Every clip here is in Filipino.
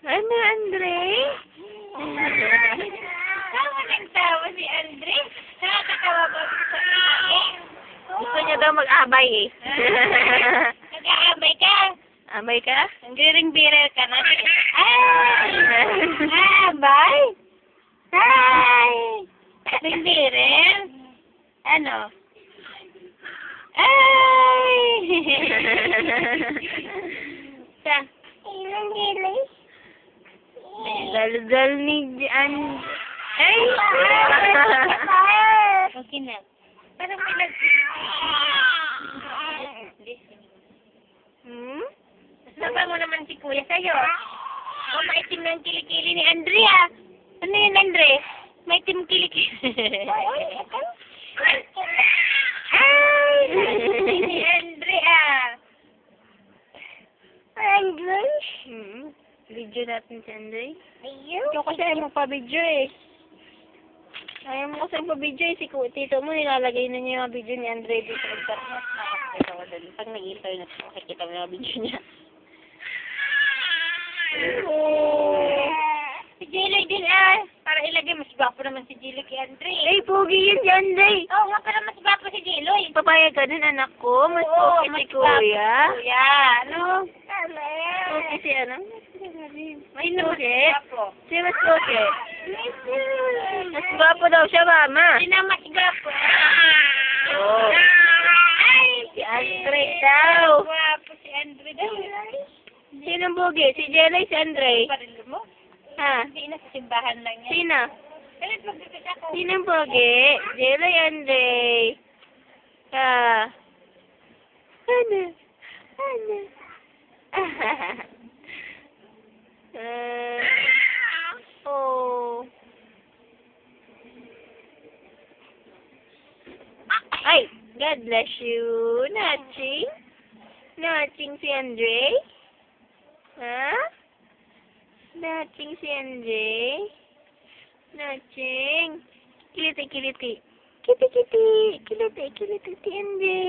Ano, Andre? Tawa ng tawa si Andre. Nakakatawa ba sa Gusto niya daw mag-abay eh. Nag-aabay ka? Abay ka? Ang giring-birer ka na. Ay! Abay? Ay! Giring-birer? Ano? Ay! Sa? Ilang gilay? Dal-dal ni Jan. Ay! Okay na. Parang may nag... Hmm? Saba mo naman si Kuya sa'yo. Oh, maitim na ang kilikili ni Andrea. Ano yun, Andre? Maitim kilikili. Ay! Si Andrea. Andre? Hmm? Video natin si Andre. Ayun. Ikaw kasi ayaw mo pa-video eh. Ayaw mo kasi pa-video eh. Si tito mo nilalagay na niya yung video ni Andre dito sa internet. Nakakita ko doon. Pag nag-internet, makikita mo yung video niya. Si Jiloy din ah. Para ilagay, mas gwapo naman si Jiloy kay Andre. Ay, pogi yun si Andre. Oo nga, pero mas gwapo si Jiloy. Papayag ka din, anak ko. Mas Oo, pogi si mas gwapo Kuya. si Kuya. Ano? Pogi si ano? May naman gwapo. Si mas pogi. Mas gwapo daw siya, mama. Sino mas gwapo? Oh. Ay! Si Andre daw. Gwapo si Andre daw. Sino pogi? Si Jelay, si Andre. Parilo mo? Ha? Hindi na sa simbahan lang yan. Sino? Kalit magpipit ako. Sino pogi? Jelay, Andre. Ah. Ano? Ano? Oh. Ay, God bless you. Natching? Natching si Andre? Ha? Natching si Andre? Natching? Kiliti, kiliti. Kiti, kiti. Kiliti, kiliti si Andre.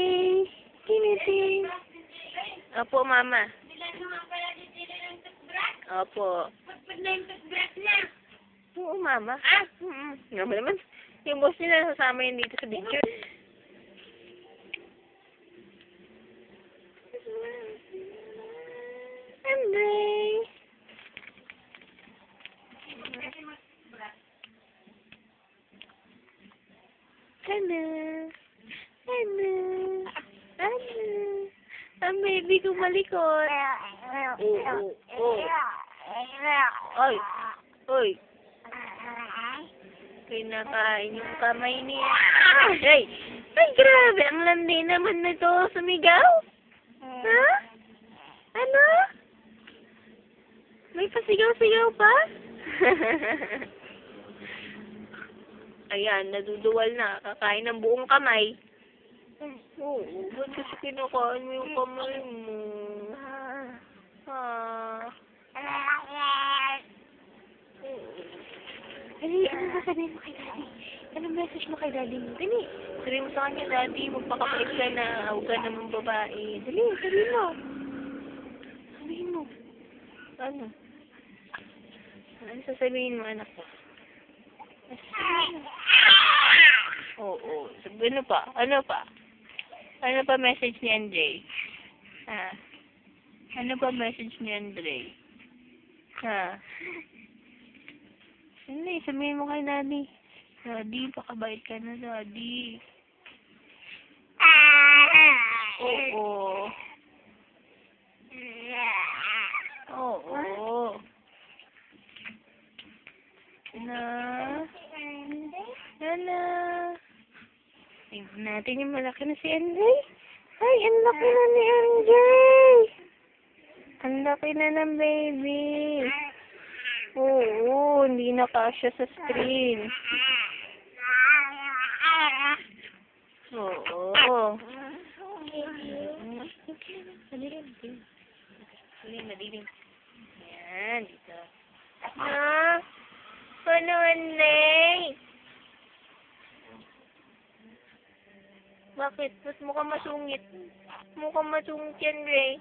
Kiliti. Opo, mama. Bilan mo nga pala si Jiloy ng toothbrush? Opo. Pagpag na yung toothbrush niya. Oo, mama. Ah? Naman naman. Yung boss niya nasasama yun dito sa video. Andre. Ano? Ano? Ano? Ang baby ko malikot. Oo. Oy. Oy. Kinakain yung kamay niya. Ay! Ay, grabe! Ang landi naman nito sumigaw. Ha? Ano? May pasigaw-sigaw pa? Ayan, naduduwal na. Kakain ng buong kamay. Oo, ba't kasi kinakain mo yung kamay mo? Dali, ano sasabihin mo kay Daddy? Anong message mo kay Daddy mo? Dali, sabihin mo sa kanya, Daddy, magpakapalit ka na. Huwag ka namang babae. Dali, sabihin mo. Sabihin mo. Ano? Ano sasabihin mo, anak ko? Oo. Ano pa? Ano pa? Ano pa message ni Andre? Ha? Ano pa message ni Andre? Ha? Hindi, sabihin mo kay Daddy. Daddy, pakabait ka na, Daddy. Oo. Oo. Na? Nana? Tingnan natin yung malaki na si Andre. Ay, ang laki na ni Andre. Ang laki na ng baby. Oo, hindi na kasya sa screen. Oo. Madilim. Yan, dito. Ah, ano, Andre? Bakit? Mas mukhang masungit. Mukhang masungit yan, Ray.